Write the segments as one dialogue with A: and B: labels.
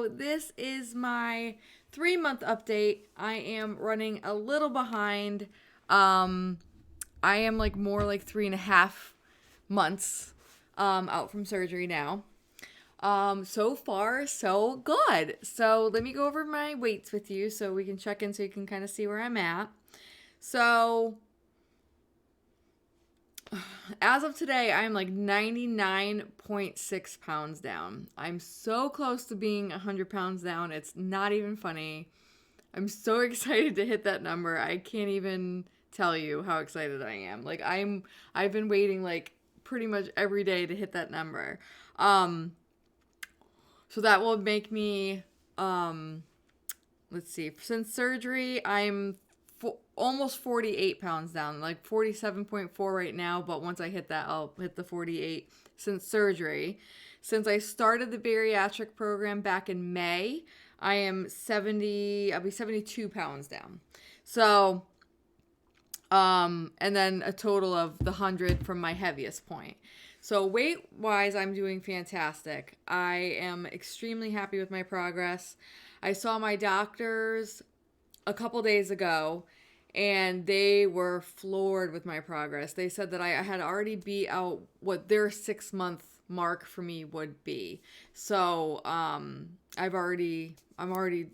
A: So this is my 3 month update. I am running a little behind. Um, I am like more like 3.5 months out from surgery now. So far, so good. So let me go over my weights with you so we can check in so you can kind of see where I'm at. So as of today, I'm like 99.6 pounds down. I'm so close to being 100 pounds down. It's not even funny. I'm so excited to hit that number. I can't even tell you how excited I am. I've been waiting like pretty much every day to hit that number. Um so that will make me let's see. Since surgery, I'm almost 48 pounds down, like 47.4 right now. But once I hit that, I'll hit the 48 since surgery. Since I started the bariatric program back in May, I am 70, I'll be 72 pounds down. So, and then a total of the 100 from my heaviest point. So weight wise, I'm doing fantastic. I am extremely happy with my progress. I saw my doctors a couple days ago and they were floored with my progress. They said that I had already beat out what their 6 month mark for me would be. So I'm already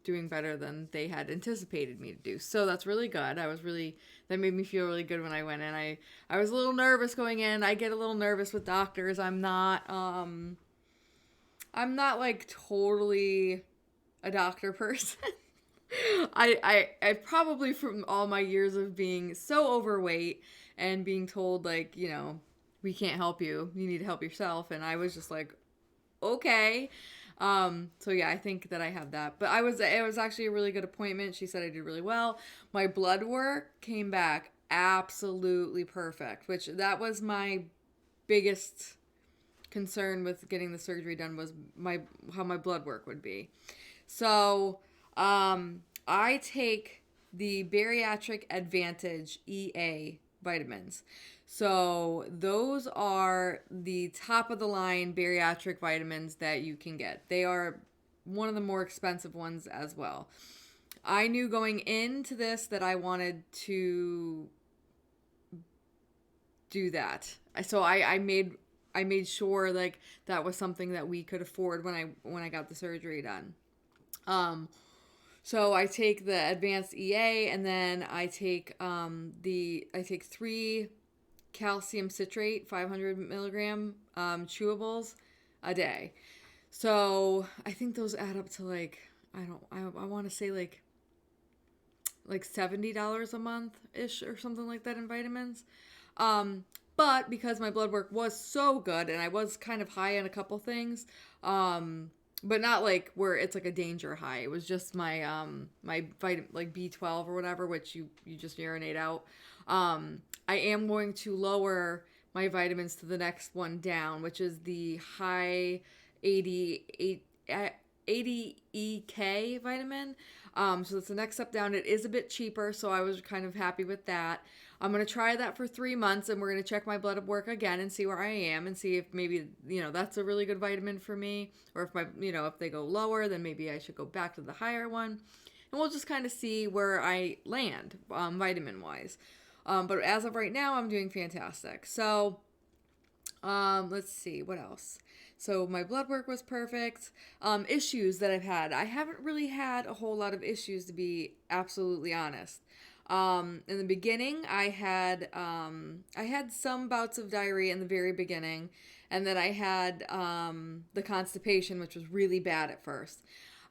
A: doing better than they had anticipated me to do. So that's really good. That made me feel really good when I went in. I was a little nervous going in. I get a little nervous with doctors. I'm not like totally a doctor person. I probably from all my years of being so overweight and being told like, we can't help you. You need to help yourself. And I was just like, okay. So yeah, I think that I have that. But it was actually a really good appointment. She said I did really well. My blood work came back absolutely perfect, which that was my biggest concern with getting the surgery done was how my blood work would be. So, I take the Bariatric Advantage EA vitamins. So, those are the top of the line bariatric vitamins that you can get. They are one of the more expensive ones as well. I knew going into this that I wanted to do that. So I made sure like that was something that we could afford when I got the surgery done. So I take the advanced EA and then I take I take 3 calcium citrate 500 milligram chewables a day. So I think those add up to like I want to say like $70 a month ish or something like that in vitamins. But because my blood work was so good and I was kind of high on a couple things, but not like where it's like a danger high. It was just my vitamin like B12 or whatever, which you just urinate out. I am going to lower my vitamins to the next one down, which is the high 80 EK vitamin. So that's the next step down. It is a bit cheaper, so I was kind of happy with that. I'm going to try that for 3 months and we're going to check my blood work again and see where I am and see if maybe, that's a really good vitamin for me. Or if if they go lower, then maybe I should go back to the higher one. And we'll just kind of see where I land vitamin wise. But as of right now, I'm doing fantastic. So, let's see, what else? So my blood work was perfect. Issues that I've had. I haven't really had a whole lot of issues, to be absolutely honest. In the beginning, I had some bouts of diarrhea in the very beginning, and then I had the constipation, which was really bad at first.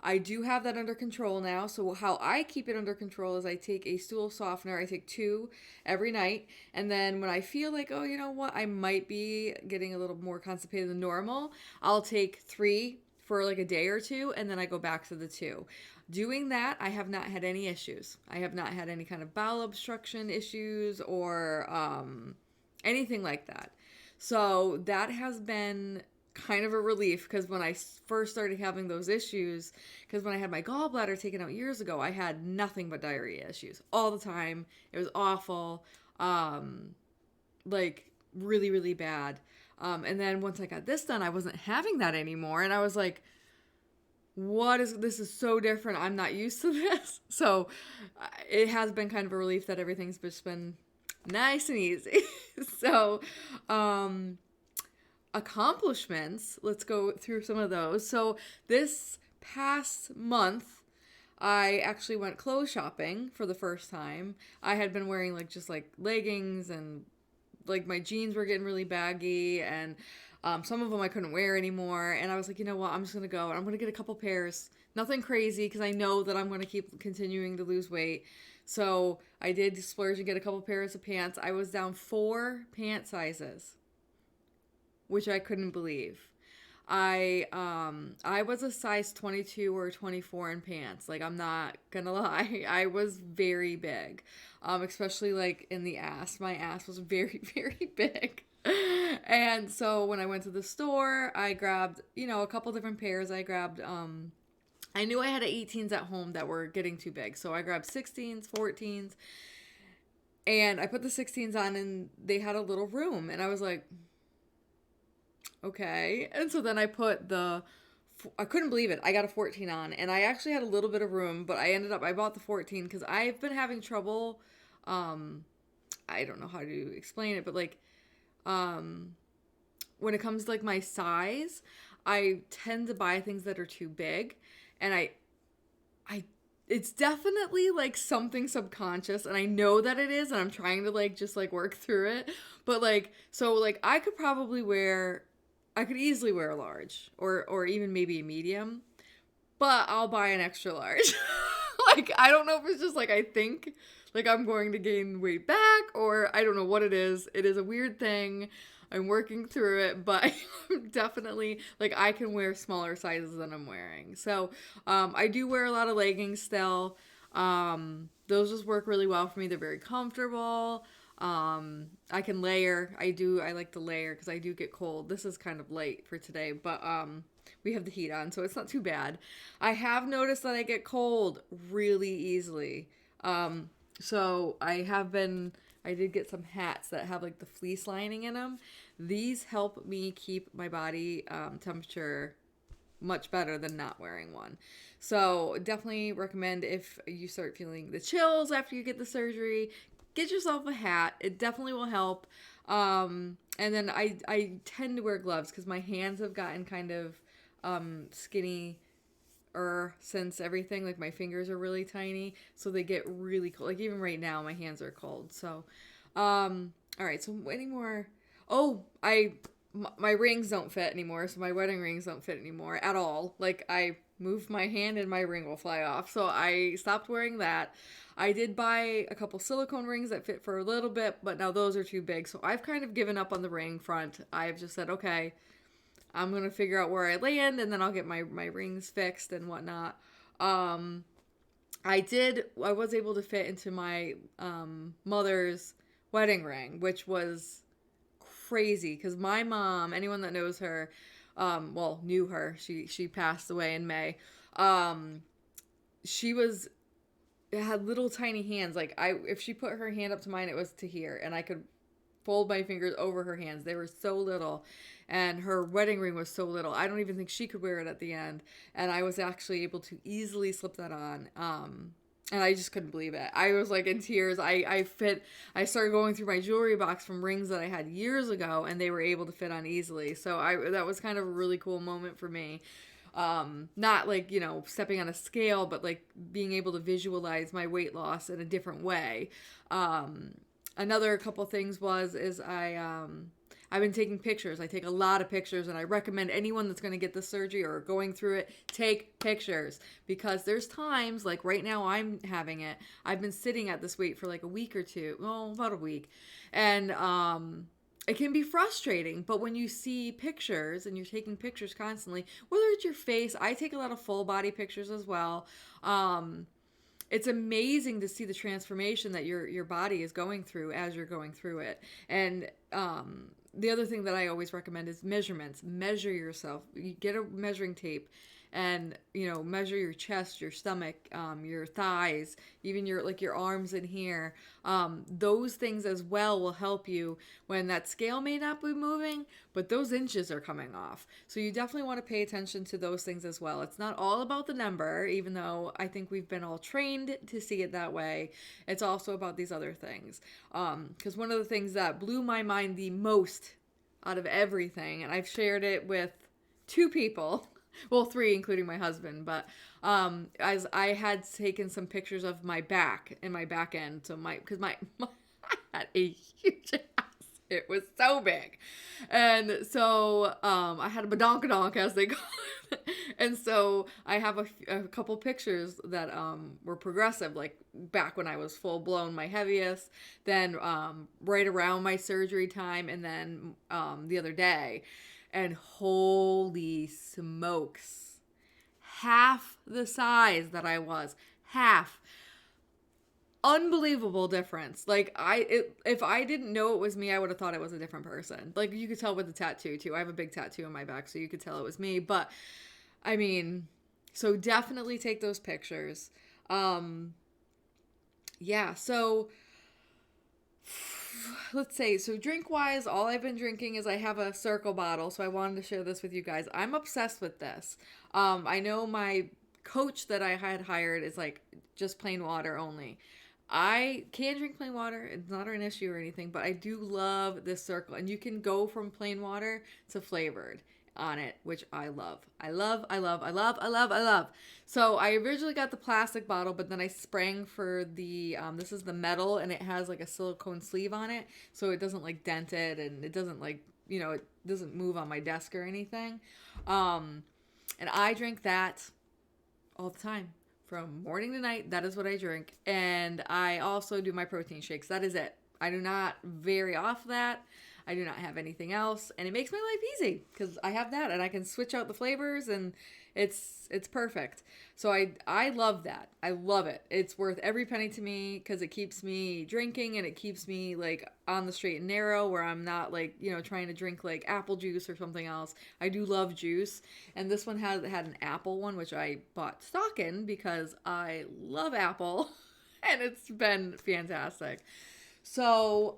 A: I do have that under control now. So how I keep it under control is I take a stool softener. I take 2 every night. And then when I feel like, oh, you know what, I might be getting a little more constipated than normal, I'll take 3 for like a day or 2, and then I go back to the 2. Doing that, I have not had any issues. I have not had any kind of bowel obstruction issues or anything like that. So that has been kind of a relief because when I first started having those issues, because when I had my gallbladder taken out years ago, I had nothing but diarrhea issues all the time. It was awful, like really, really bad. And then once I got this done, I wasn't having that anymore. And I was like, this is so different. I'm not used to this. So it has been kind of a relief that everything's just been nice and easy. So, accomplishments, let's go through some of those. So this past month, I actually went clothes shopping for the first time. I had been wearing like just like leggings, and like my jeans were getting really baggy, and some of them I couldn't wear anymore. And I was like, you know what, I'm just gonna go and I'm gonna get a couple pairs. Nothing crazy, because I know that I'm gonna keep continuing to lose weight. So I did splurge and get a couple pairs of pants. I was down 4 pant sizes, which I couldn't believe. I was a size 22 or 24 in pants. Like, I'm not gonna lie. I was very big. Especially like in the ass. My ass was very very big. And so when I went to the store, I grabbed, a couple different pairs. I knew I had 18s at home that were getting too big. So I grabbed 16s, 14s, and I put the 16s on, and they had a little room, and I was like, okay. And so then I couldn't believe it. I got a 14 on, and I actually had a little bit of room, but I bought the 14 because I've been having trouble. I don't know how to explain it, but like, when it comes to like my size, I tend to buy things that are too big, and it's definitely like something subconscious, and I know that it is, and I'm trying to like just like work through it. But like, so like I could easily wear a large, or even maybe a medium, but I'll buy an extra large. Like, I don't know if it's just like I think like I'm going to gain weight back, or I don't know what it is. It is a weird thing. I'm working through it, but I'm definitely like I can wear smaller sizes than I'm wearing. So I do wear a lot of leggings still. Those just work really well for me. They're very comfortable. I can layer. I like to layer because I do get cold. This is kind of late for today, but we have the heat on, so it's not too bad. I have noticed that I get cold really easily. So I did get some hats that have like the fleece lining in them. These help me keep my body temperature much better than not wearing one. So definitely recommend, if you start feeling the chills after you get the surgery, get yourself a hat. It definitely will help. And then I tend to wear gloves because my hands have gotten kind of skinny since everything. Like, my fingers are really tiny, so they get really cold. Like, even right now my hands are cold. So all right, so any more? Oh, my rings don't fit anymore, so my wedding rings don't fit anymore at all. Like, I move my hand and my ring will fly off, so I stopped wearing that. I did buy a couple silicone rings that fit for a little bit, but now those are too big, so I've kind of given up on the ring front. I've just said, okay, I'm gonna figure out where I land, and then I'll get my rings fixed and whatnot. I was able to fit into my mother's wedding ring, which was crazy because my mom, anyone that knows her, knew her. She passed away in May. She had little tiny hands. Like, if she put her hand up to mine, it was to here, and I could fold my fingers over her hands. They were so little, and her wedding ring was so little. I don't even think she could wear it at the end, and I was actually able to easily slip that on. And I just couldn't believe it. I was like in tears. I started going through my jewelry box from rings that I had years ago, and they were able to fit on easily. So that was kind of a really cool moment for me. Not like, stepping on a scale, but like being able to visualize my weight loss in a different way. Another couple things I've been taking pictures. I take a lot of pictures, and I recommend anyone that's going to get the surgery or going through it, take pictures, because there's times, like right now I'm having it. I've been sitting at this weight for like a week or two, about a week, and it can be frustrating, but when you see pictures and you're taking pictures constantly, whether it's your face, I take a lot of full body pictures as well. It's amazing to see the transformation that your body is going through as you're going through it. And the other thing that I always recommend is measurements. Measure yourself. You get a measuring tape and, measure your chest, your stomach, your thighs, even your arms in here. Those things as well will help you when that scale may not be moving, but those inches are coming off. So you definitely want to pay attention to those things as well. It's not all about the number, even though I think we've been all trained to see it that way. It's also about these other things. Because one of the things that blew my mind the most out of everything, and I've shared it with two people, well, three, including my husband, but as I had taken some pictures of my back and my back end, so because my I had a huge ass. It was so big. And so I had a badonkadonk, as they call it. And so I have a couple pictures that were progressive, like back when I was full blown my heaviest, then right around my surgery time, and then the other day. And holy smokes, half the size that I was. Half. Unbelievable difference. Like if I didn't know it was me, I would have thought it was a different person. Like you could tell with the tattoo too. I have a big tattoo on my back, so you could tell it was me. But I mean, so definitely take those pictures. Yeah, so let's say, so drink wise, all I've been drinking is I have a Circle bottle, so I wanted to share this with you guys. I'm obsessed with this. I know my coach that I had hired is like just plain water only. I can drink plain water. It's not an issue or anything, but I do love this Circle. And you can go from plain water to flavored on it, which I love. I love, I love, I love, I love, I love. So I originally got the plastic bottle, but then I sprang for the, this is the metal, and it has like a silicone sleeve on it. So it doesn't like dent it, and it doesn't like, it doesn't move on my desk or anything. And I drink that all the time. From morning to night, that is what I drink. And I also do my protein shakes. That is it. I do not vary off that. I do not have anything else. And it makes my life easy because I have that and I can switch out the flavors, and it's perfect. So I love that. I love it. It's worth every penny to me because it keeps me drinking, and it keeps me like on the straight and narrow where I'm not like, trying to drink like apple juice or something else. I do love juice. And this one had an apple one, which I bought stock in because I love apple and it's been fantastic. So,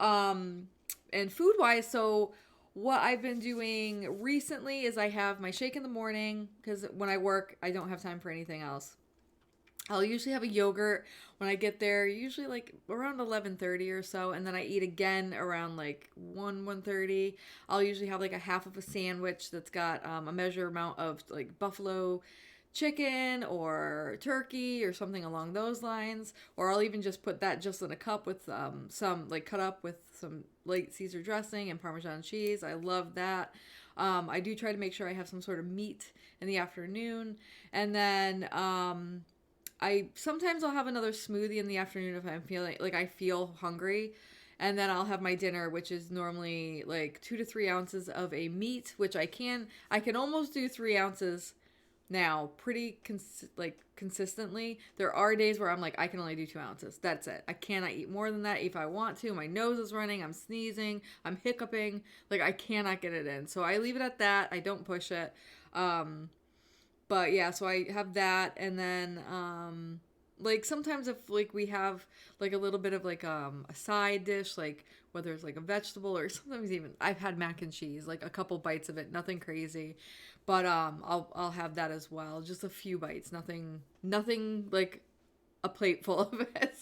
A: and food wise, so what I've been doing recently is I have my shake in the morning because when I work, I don't have time for anything else. I'll usually have a yogurt when I get there, usually like around 11:30 or so, and then I eat again around like 1:30. I'll usually have like a half of a sandwich that's got a measure amount of like buffalo chicken or turkey or something along those lines, or I'll even just put that just in a cup with some like cut up with some light Caesar dressing and Parmesan cheese. I love that. I do try to make sure I have some sort of meat in the afternoon, and then I sometimes I'll have another smoothie in the afternoon if I'm feeling like I feel hungry. And then I'll have my dinner, which is normally like 2 to 3 ounces of a meat, which I can almost do 3 ounces now pretty consistently. There are days where I'm like, I can only do 2 ounces. That's it. I cannot eat more than that if I want to. My nose is running. I'm sneezing. I'm hiccuping. Like, I cannot get it in. So I leave it at that. I don't push it. But yeah, so I have that. And then, like sometimes if like we have like a little bit of like a side dish, like whether it's like a vegetable or sometimes even I've had mac and cheese, like a couple bites of it, nothing crazy. But I'll have that as well. Just a few bites, nothing like a plate full of it.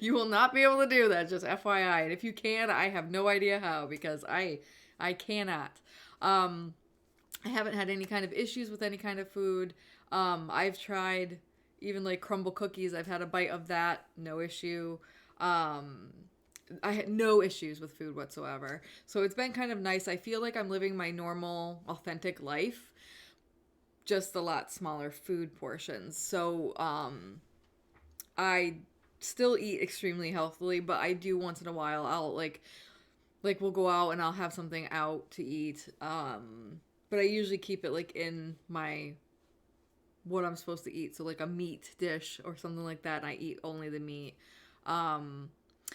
A: You will not be able to do that, just FYI. And if you can, I have no idea how because I cannot. I haven't had any kind of issues with any kind of food. I've tried even like crumble cookies. I've had a bite of that, no issue. I had no issues with food whatsoever. So it's been kind of nice. I feel like I'm living my normal, authentic life, just a lot smaller food portions. So I still eat extremely healthily, but I do once in a while. I'll like we'll go out and I'll have something out to eat. But I usually keep it like in my what I'm supposed to eat. So like a meat dish or something like that, and I eat only the meat.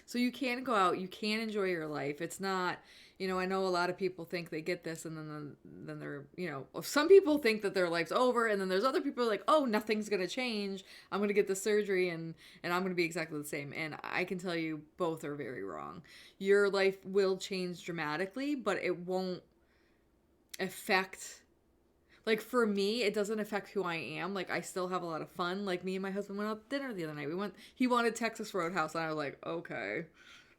A: So you can go out, you can enjoy your life. It's not, I know a lot of people think they get this and then they're, some people think that their life's over, and then there's other people like, oh, nothing's going to change. I'm going to get the surgery and I'm going to be exactly the same. And I can tell you both are very wrong. Your life will change dramatically, but it won't affect, like, for me, it doesn't affect who I am. Like, I still have a lot of fun. Like, me and my husband went out to dinner the other night. He wanted Texas Roadhouse, and I was like, okay,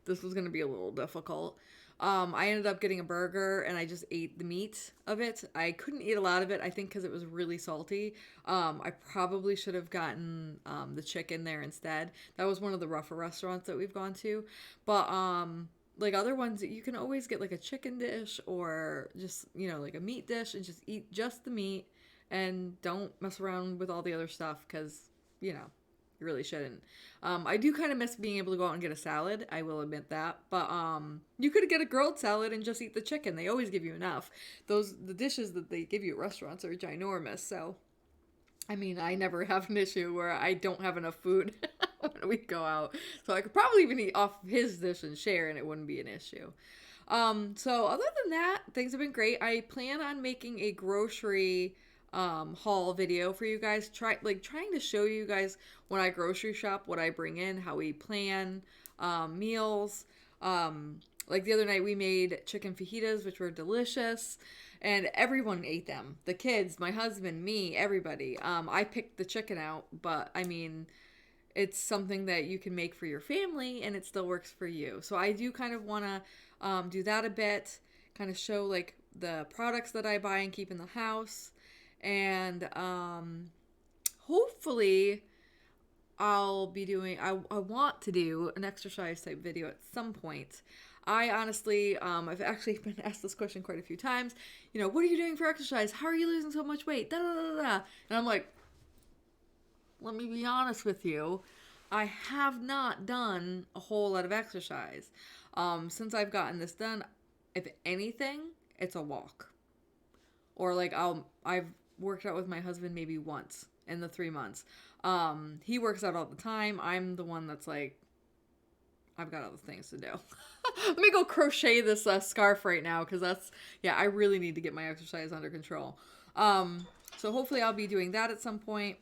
A: this was going to be a little difficult. I ended up getting a burger, and I just ate the meat of it. I couldn't eat a lot of it, I think, because it was really salty. I probably should have gotten the chicken there instead. That was one of the rougher restaurants that we've gone to. But, like other ones, you can always get like a chicken dish or just, like a meat dish, and just eat just the meat and don't mess around with all the other stuff because, you really shouldn't. I do kind of miss being able to go out and get a salad. I will admit that. But you could get a grilled salad and just eat the chicken. They always give you enough. The dishes that they give you at restaurants are ginormous. So, I mean, I never have an issue where I don't have enough food when we go out. So I could probably even eat off his dish and share, and it wouldn't be an issue. So other than that, things have been great. I plan on making a grocery haul video for you guys. Trying to show you guys when I grocery shop, what I bring in, how we plan meals. Like the other night we made chicken fajitas, which were delicious, and everyone ate them. The kids, my husband, me, everybody. I picked the chicken out, but I mean, it's something that you can make for your family and it still works for you. So I do kind of want to do that a bit, kind of show like the products that I buy and keep in the house. And hopefully I'll be doing, I want to do an exercise type video at some point. I honestly, I've actually been asked this question quite a few times. What are you doing for exercise? How are you losing so much weight? Da, da, da, da. And I'm like, let me be honest with you. I have not done a whole lot of exercise. Since I've gotten this done, if anything, it's a walk. Or like I've worked out with my husband maybe once in the 3 months. He works out all the time. I'm the one that's like, I've got other things to do. Let me go crochet this scarf right now because I really need to get my exercise under control. So hopefully I'll be doing that at some point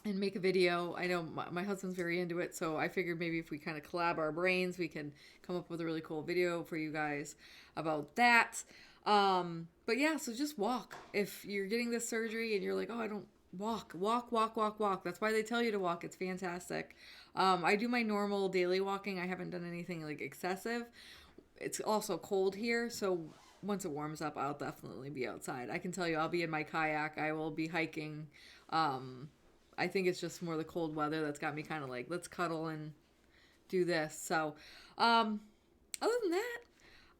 A: and make a video. I know my husband's very into it, so I figured maybe if we kind of collab our brains, we can come up with a really cool video for you guys about that. But yeah, so just walk. If you're getting this surgery and you're like, oh, I don't walk. That's why they tell you to walk. It's fantastic. I do my normal daily walking. I haven't done anything like excessive. It's also cold here, so once it warms up, I'll definitely be outside. I can tell you I'll be in my kayak. I will be hiking. I think it's just more the cold weather that's got me kind of like, let's cuddle and do this. So, other than that,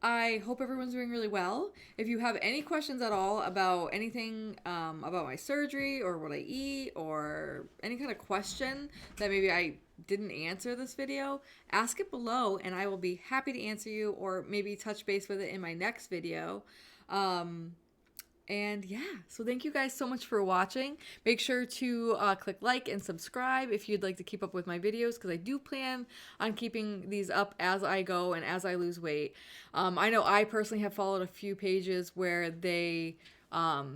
A: I hope everyone's doing really well. If you have any questions at all about anything about my surgery or what I eat or any kind of question that maybe I didn't answer this video, ask it below and I will be happy to answer you or maybe touch base with it in my next video. And yeah, so thank you guys so much for watching. Make sure to click like and subscribe if you'd like to keep up with my videos because I do plan on keeping these up as I go and as I lose weight. I know I personally have followed a few pages where they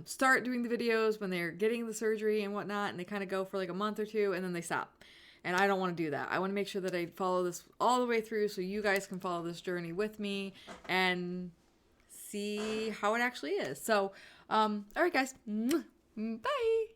A: start doing the videos when they're getting the surgery and whatnot, and they kind of go for like a month or two and then they stop. And I don't want to do that. I want to make sure that I follow this all the way through so you guys can follow this journey with me and see how it actually is. So, all right, guys. Bye.